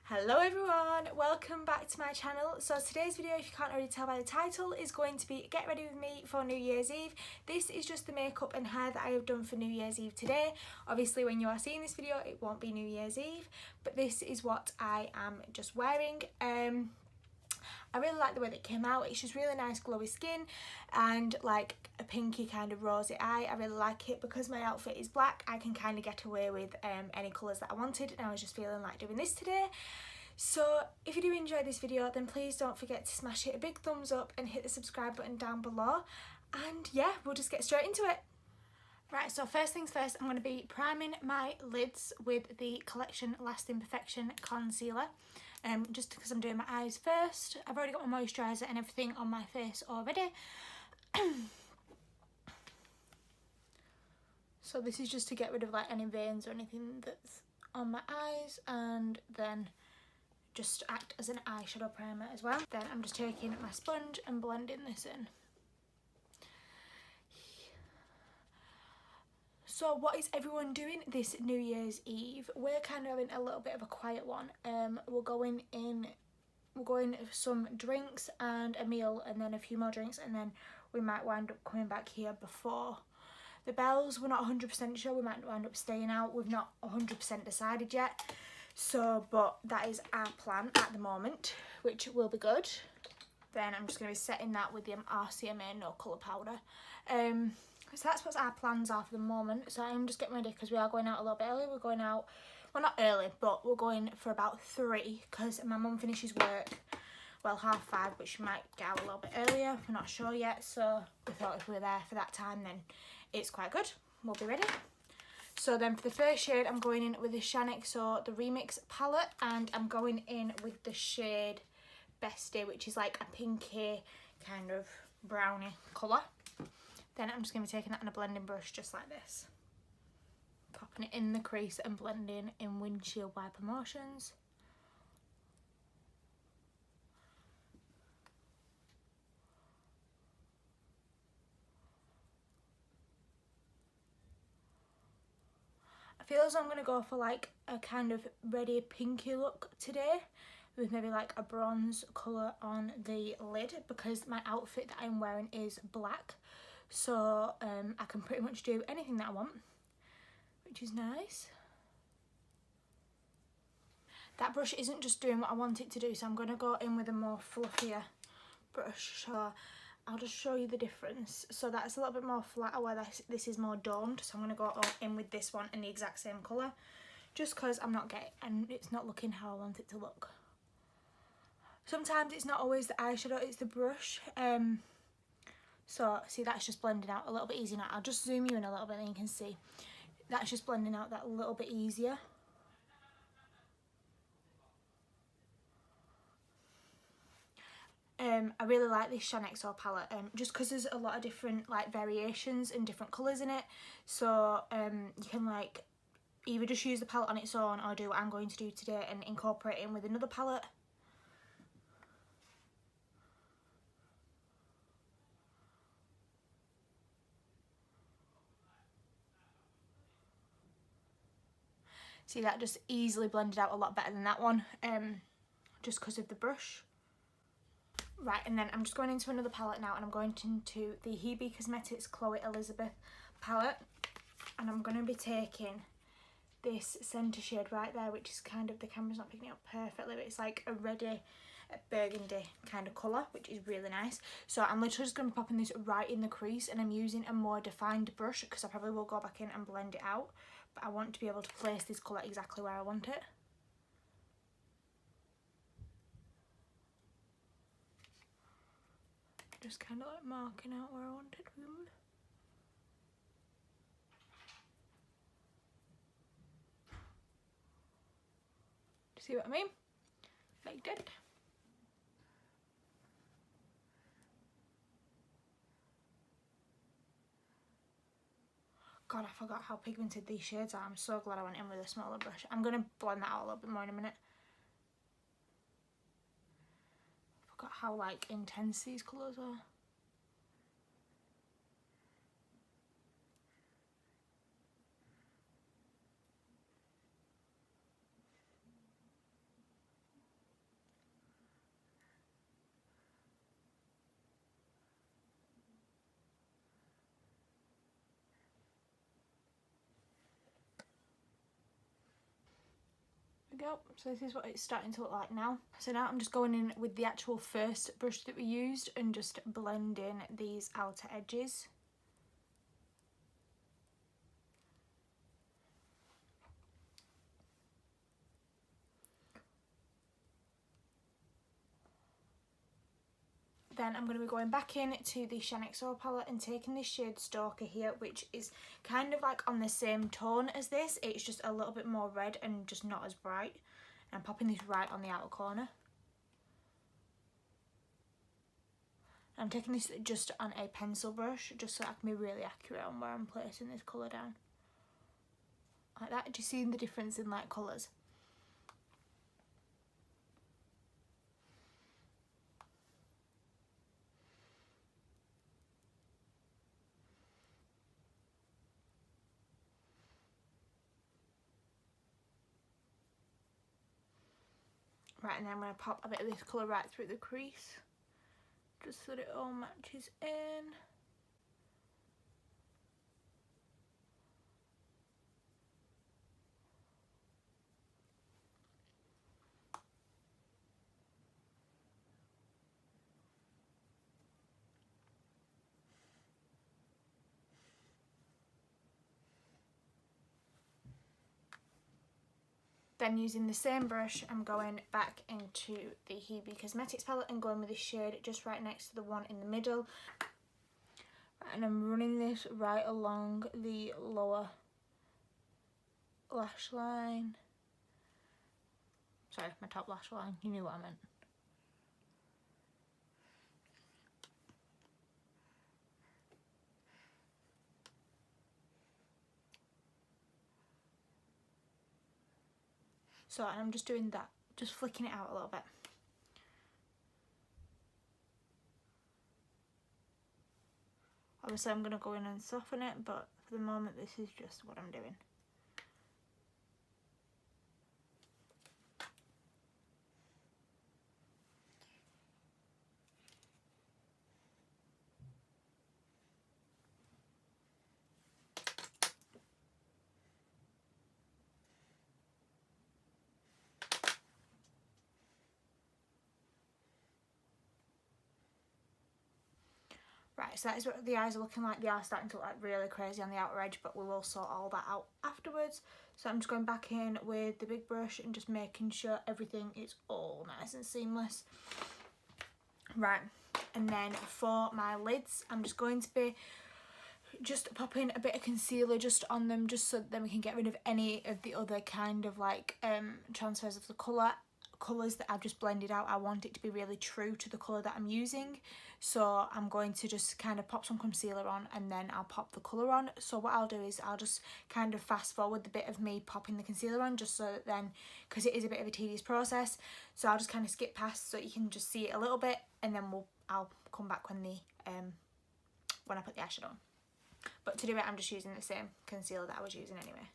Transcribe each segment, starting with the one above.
Hello everyone, welcome back to my channel. So today's video, if you can't already tell by the title, is going to be get ready with me for New Year's Eve. This is just the makeup and hair that I have done for New Year's Eve today. Obviously when you are seeing this video it won't be New Year's Eve, but this is what I am just wearing. I really like the way that it came out. It's just really nice glowy skin and like a pinky kind of rosy eye. I really like it. Because my outfit is black, I can kind of get away with any colours that I wanted, and I was just feeling like doing this today. So if you do enjoy this video, then please don't forget to smash it a big thumbs up and hit the subscribe button down below. And yeah, we'll just get straight into it. Right, so first things first, I'm going to be priming my lids with the Collection Lasting Perfection Concealer. Just because I'm doing my eyes first. I've already got my moisturiser and everything on my face already. So this is just to get rid of like any veins or anything that's on my eyes, and then just act as an eyeshadow primer as well. Then I'm just taking my sponge and blending this in. So what is everyone doing this New Year's Eve? We're kind of having a little bit of a quiet one. We're going for some drinks and a meal, and then a few more drinks, and then we might wind up coming back here before the bells. We're not 100% sure. We might wind up staying out. We've not 100% decided yet. So, but that is our plan at the moment, which will be good. Then I'm just going to be setting that with the RCMA No Colour Powder. So that's what our plans are for the moment. So I'm just getting ready because we are going out a little bit early. We're going out, well, not early, but we're going for about 3 because my mum finishes work, well, 5:30, but she might get out a little bit earlier. We're not sure yet. So we thought if we were there for that time, then it's quite good. We'll be ready. So then for the first shade, I'm going in with the Shaaanxo, the Remix palette, and I'm going in with the shade Bestie, which is like a pinky kind of brownie colour. Then I'm just going to be taking that on a blending brush just like this. Popping it in the crease and blending in windshield wiper motions. I feel as though I'm going to go for like a kind of reddy pinky look today, with maybe like a bronze colour on the lid, because my outfit that I'm wearing is black. So I can pretty much do anything that I want, which is nice. That brush isn't just doing what I want it to do, so I'm going to go in with a more fluffier brush. So I'll just show you the difference. So that's a little bit more flatter, where this is more domed. So I'm going to go in with this one in the exact same colour, just because I'm not getting, and it's not looking how I want it to look. Sometimes it's not always the eyeshadow, it's the brush. So see, that's just blending out a little bit easier now. I'll just zoom you in a little bit and you can see that's just blending out that little bit easier. I really like this Shaaanxo palette, just because there's a lot of different like variations and different colours in it. So you can like either just use the palette on its own, or do what I'm going to do today and incorporate it in with another palette. See, that just easily blended out a lot better than that one, just because of the brush. Right, and then I'm just going into another palette now, and I'm going into the Hebe Cosmetics Chloe Elizabeth palette, and I'm going to be taking this centre shade right there, which is kind of, the camera's not picking it up perfectly, but it's like a reddy burgundy kind of colour, which is really nice. So I'm literally just going to be popping this right in the crease, and I'm using a more defined brush because I probably will go back in and blend it out, but I want to be able to place this colour exactly where I want it. Just kind of like marking out where I want it to be. Do you see what I mean? Like that. God, I forgot how pigmented these shades are. I'm so glad I went in with a smaller brush. I'm going to blend that out a little bit more in a minute. I forgot how like intense these colours are. we go. So this is what it's starting to look like now. So now I'm just going in with the actual first brush that we used and just blending these outer edges. Then I'm going to be going back in to the Shine XO palette and taking this shade Stalker here, which is kind of like on the same tone as this. It's just a little bit more red and just not as bright. And I'm popping this right on the outer corner. I'm taking this just on a pencil brush, just so I can be really accurate on where I'm placing this colour down. Like that. Do you see the difference in like colours? Right, and then I'm going to pop a bit of this colour right through the crease, just so that it all matches in. Then using the same brush, I'm going back into the Hebe Cosmetics palette and going with this shade just right next to the one in the middle. And I'm running this right along the lower lash line. Sorry, my top lash line, you knew what I meant. So I'm just doing that, just flicking it out a little bit. Obviously I'm going to go in and soften it, but for the moment this is just what I'm doing. Right, so that is what the eyes are looking like. They are starting to look like really crazy on the outer edge, but we will sort all that out afterwards. So I'm just going back in with the big brush and just making sure everything is all nice and seamless. Right, and then for my lids, I'm just going to be just popping a bit of concealer just on them, just so then we can get rid of any of the other kind of like transfers of the colours that I've just blended out. I want it to be really true to the colour that I'm using, so I'm going to just kind of pop some concealer on and then I'll pop the colour on. So what I'll do is I'll just kind of fast forward the bit of me popping the concealer on, just so that then, because it is a bit of a tedious process, so I'll just kind of skip past so you can just see it a little bit, and then I'll come back when I put the eyeshadow on. But to do it, I'm just using the same concealer that I was using anyway.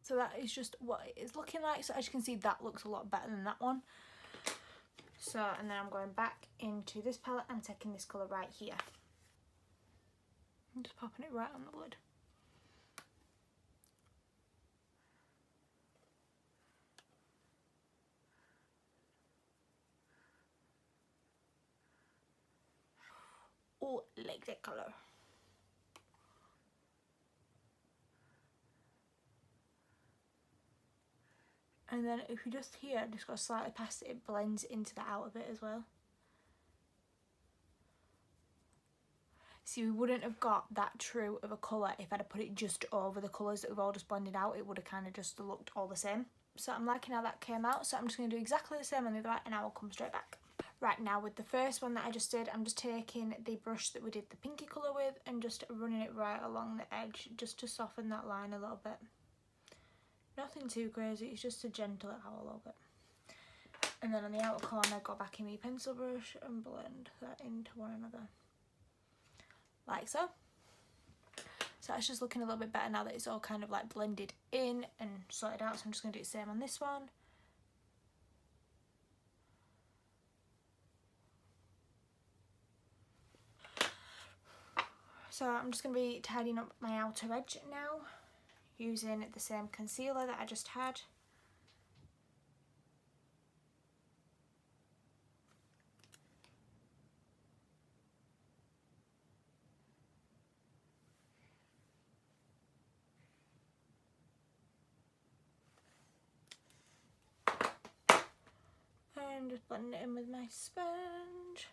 So that is just what it is looking like. So as you can see, that looks a lot better than that one. So, and then I'm going back into this palette and taking this colour right here. I'm just popping it right on the lid. Oh, like that colour. And then if you just here, just go slightly past it, it blends into the outer bit as well. See, we wouldn't have got that true of a colour if I'd have put it just over the colours that we've all just blended out. It would have kind of just looked all the same. So I'm liking how that came out. So I'm just going to do exactly the same on the other eye and I will come straight back. Right, now with the first one that I just did, I'm just taking the brush that we did the pinky colour with and just running it right along the edge just to soften that line a little bit. Nothing too crazy, it's just to gentle it out a little bit. And then on the outer corner, go back in my pencil brush and blend that into one another. like so. So it's just looking a little bit better now that it's all kind of like blended in and sorted out. So I'm just going to do the same on this one. So I'm just going to be tidying up my outer edge now using the same concealer that I just had. And just blend it in with my sponge.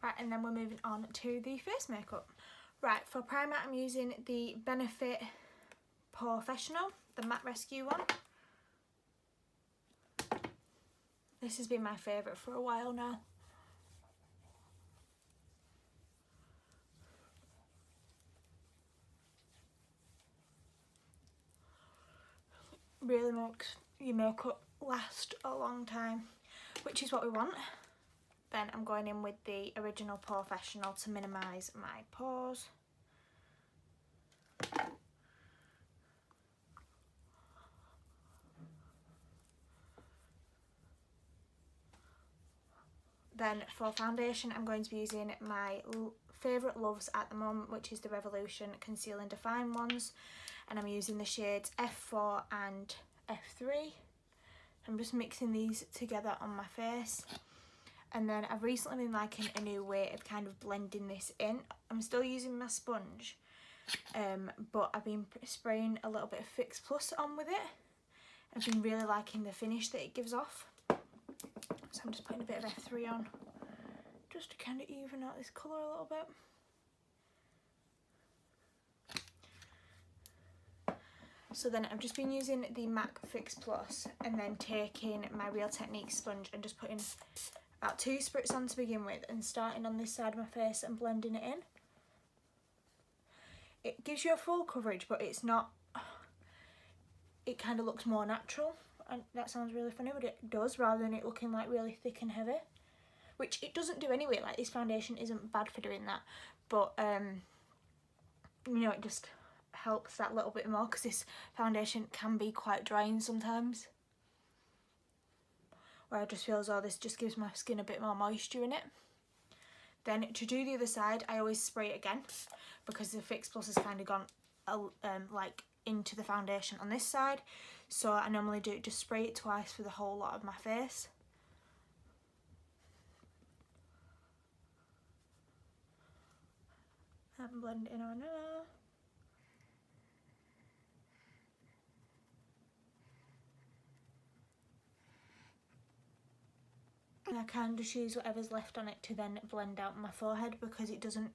Right, and then we're moving on to the face makeup. Right, for primer I'm using the Benefit Professional, the Matte Rescue one. This has been my favourite for a while now. Really makes your makeup last a long time, which is what we want. Then I'm going in with the Original Professional to minimise my pores. Then for foundation I'm going to be using my favourite loves at the moment, which is the Revolution Conceal and Define ones, and I'm using the shades F4 and F3. I'm just mixing these together on my face. And then I've recently been liking a new way of kind of blending this in. I'm still using my sponge, but I've been spraying a little bit of Fix Plus on with it. I've been really liking the finish that it gives off. So I'm just putting a bit of F3 on, just to kind of even out this colour a little bit. So then I've just been using the MAC Fix Plus and then taking my Real Techniques sponge and just putting about 2 spritz on to begin with and starting on this side of my face and blending it in. It gives you a full coverage, but it's not, it kind of looks more natural, and that sounds really funny, but it does, rather than it looking like really thick and heavy, which it doesn't do anyway. Like, this foundation isn't bad for doing that, but you know, it just helps that little bit more because this foundation can be quite drying sometimes, where I just feel as though this just gives my skin a bit more moisture in it. Then to do the other side, I always spray it again because the Fix Plus has kind of gone like into the foundation on this side, so I normally do just spray it twice for the whole lot of my face. And blend it in on there. And I can just use whatever's left on it to then blend out my forehead, because it doesn't,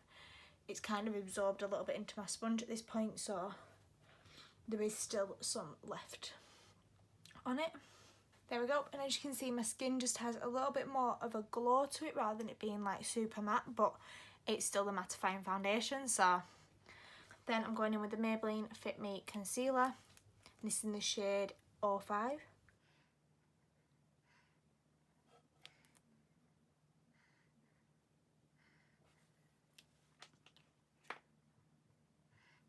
it's kind of absorbed a little bit into my sponge at this point, so there is still some left on it. There we go, and as you can see, my skin just has a little bit more of a glow to it rather than it being like super matte, but it's still the mattifying foundation. So then I'm going in with the Maybelline Fit Me Concealer. This is in the shade 05.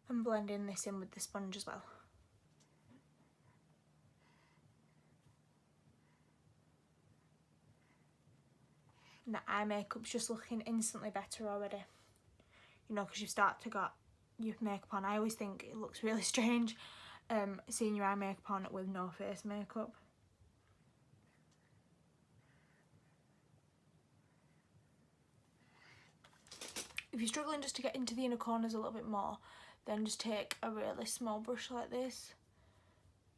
I'm blending this in with the sponge as well. And the eye makeup's just looking instantly better already. You know, because you start to got your makeup on. I always think it looks really strange seeing your eye makeup on with no face makeup. If you're struggling just to get into the inner corners a little bit more, then just take a really small brush like this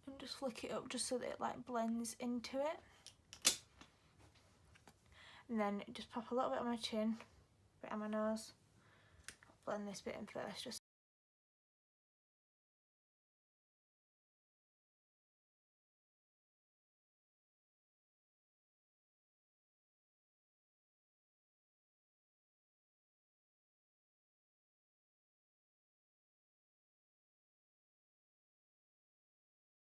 and just flick it up just so that it like blends into it. And then just pop a little bit on my chin, a bit on my nose. Blend this bit in first, just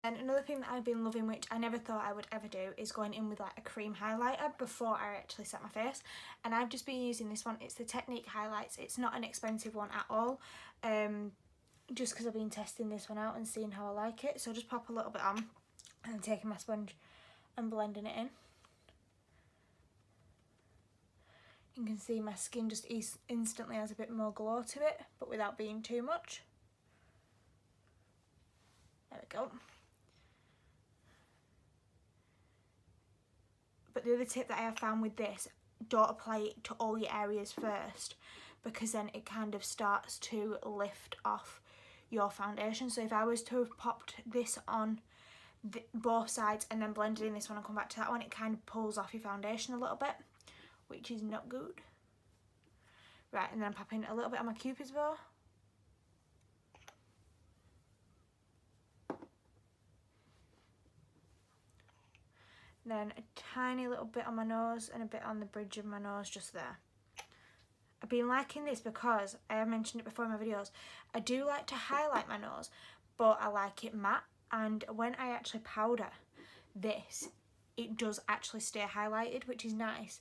And another thing that I've been loving, which I never thought I would ever do, is going in with like a cream highlighter before I actually set my face. And I've just been using this one. It's the Technique Highlights. It's not an expensive one at all, just because I've been testing this one out and seeing how I like it. So just pop a little bit on and I'm taking my sponge and blending it in. You can see my skin just instantly has a bit more glow to it, but without being too much. There we go. But the other tip that I have found with this, don't apply it to all your areas first, because then it kind of starts to lift off your foundation. So if I was to have popped this on both sides and then blended in this one and come back to that one, it kind of pulls off your foundation a little bit, which is not good. Right, and then I'm popping a little bit on my Cupid's bow. Then a tiny little bit on my nose and a bit on the bridge of my nose just there. I've been liking this because, I have mentioned it before in my videos, I do like to highlight my nose, but I like it matte, and when I actually powder this, it does actually stay highlighted, which is nice.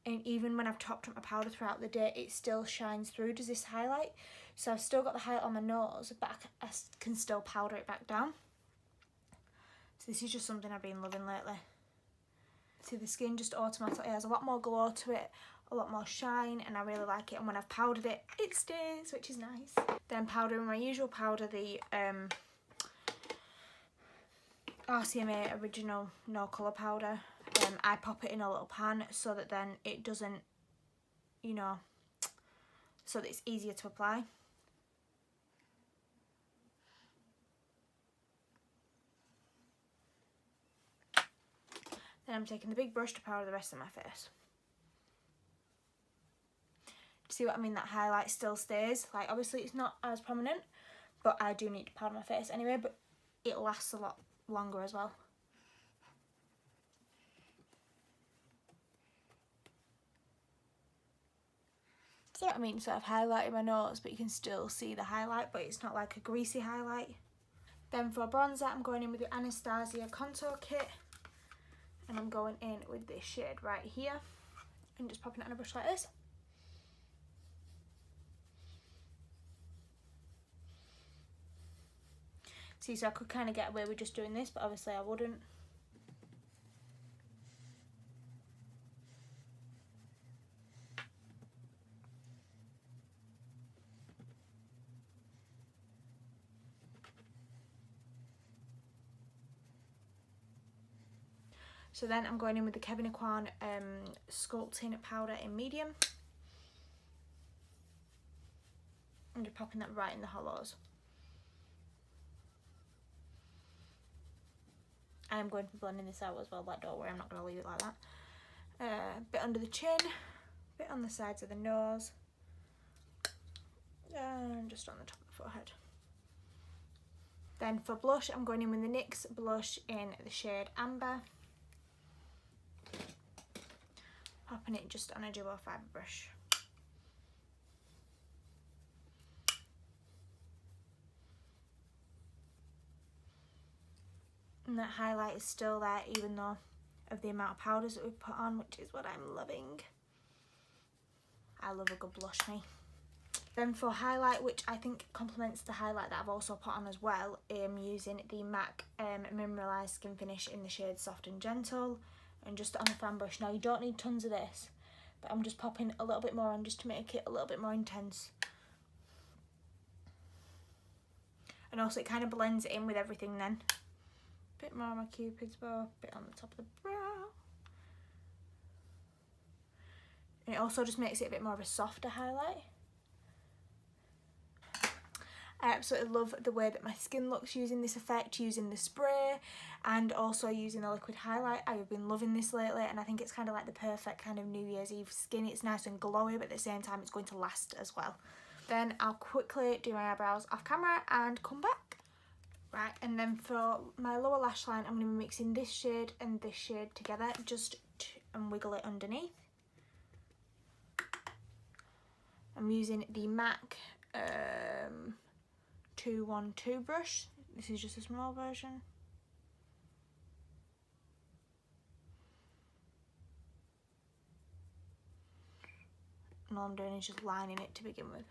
And even when I've topped up my powder throughout the day, it still shines through, does this highlight. So I've still got the highlight on my nose, but I can still powder it back down. So this is just something I've been loving lately. See, the skin just automatically has a lot more glow to it, a lot more shine, and I really like it. And when I've powdered it, it stays, which is nice. Then powdering my usual powder, the RCMA Original No Colour Powder. I pop it in a little pan so that then it doesn't, you know, so that it's easier to apply. Then I'm taking the big brush to powder the rest of my face. See what I mean? That highlight still stays. Like, obviously it's not as prominent, but I do need to powder my face anyway, but it lasts a lot longer as well. See what I mean? So I've highlighted my nose, but you can still see the highlight, but it's not like a greasy highlight. Then for bronzer, I'm going in with the Anastasia Contour Kit, and I'm going in with this shade right here, and just popping it on a brush like this. See, so I could kind of get away with just doing this, but obviously I wouldn't. So then I'm going in with the Kevyn Aucoin Sculpting Powder in medium. I'm just popping that right in the hollows. I am going to be blending this out as well, like, don't worry, I'm not going to leave it like that. A bit under the chin, a bit on the sides of the nose, and just on the top of the forehead. Then for blush, I'm going in with the NYX blush in the shade Amber. Popping it just on a duo fibre brush. And that highlight is still there, even though of the amount of powders that we've put on, which is what I'm loving. I love a good blush, me. Then for highlight, which I think complements the highlight that I've also put on as well, I'm using the MAC Mineralized Skin Finish in the shade Soft and Gentle, and just on the fan brush. Now, you don't need tons of this, but I'm just popping a little bit more on just to make it a little bit more intense. And also it kind of blends in with everything then. Bit more on my Cupid's bow, bit on the top of the brow. And it also just makes it a bit more of a softer highlight. I absolutely love the way that my skin looks using this effect, using the spray and also using the liquid highlight. I have been loving this lately, and I think it's kind of like the perfect kind of New Year's Eve skin. It's nice and glowy, but at the same time it's going to last as well. Then I'll quickly do my eyebrows off camera and come back. Right, and then for my lower lash line, I'm going to be mixing this shade and this shade together just and wiggle it underneath. I'm using the MAC 212 brush. This is just a small version. and all I'm doing is just lining it to begin with.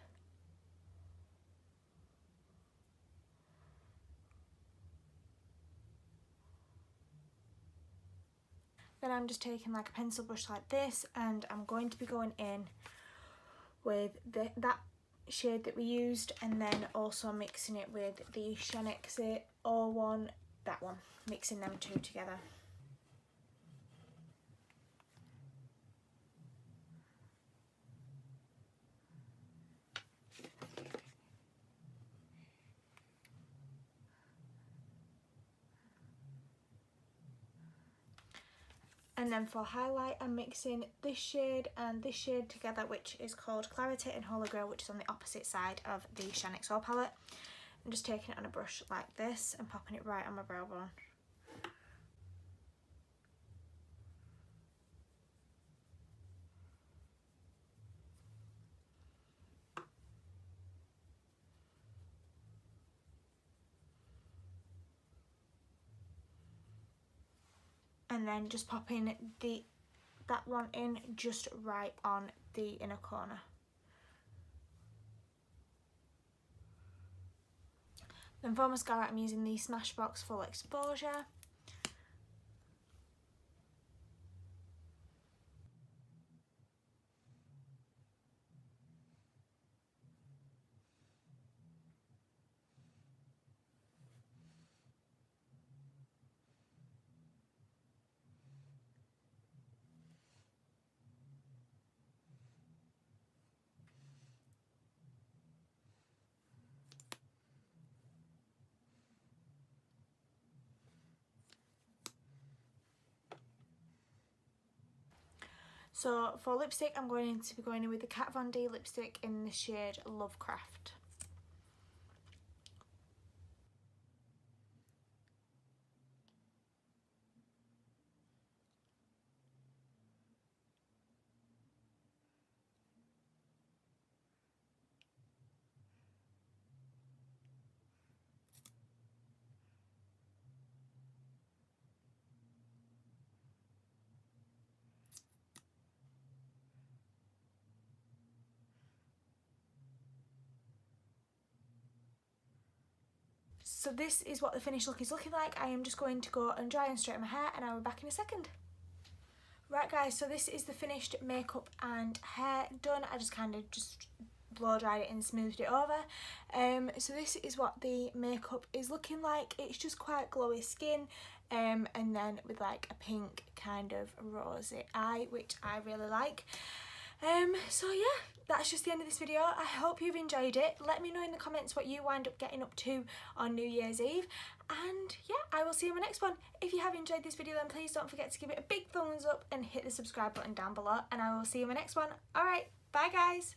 Then I'm just taking like a pencil brush like this, and I'm going to be going in with that shade that we used, and then also mixing it with the Shenix 01, that one, mixing them two together. And then for highlight, I'm mixing this shade and this shade together, which is called Clarity and Holy Grail, which is on the opposite side of the Shenix palette. I'm just taking it on a brush like this and popping it right on my brow bone. And then just popping that one in just right on the inner corner. Then for mascara, I'm using the Smashbox Full Exposure. So for lipstick, I'm going to be going in with the Kat Von D lipstick in the shade Lovecraft. So this is what the finished look is looking like. I am just going to go and dry and straighten my hair, and I'll be back in a second. Right guys, so this is the finished makeup and hair done. I just kind of blow dried it and smoothed it over. So this is what the makeup is looking like. It's just quite glowy skin, and then with like a pink kind of rosy eye, which I really like. So yeah, that's just the end of this video. I hope you've enjoyed it. Let me know in the comments what you wind up getting up to on New Year's Eve. And yeah, I will see you in my next one. If you have enjoyed this video, then please don't forget to give it a big thumbs up and hit the subscribe button down below. And I will see you in my next one. Alright, bye guys.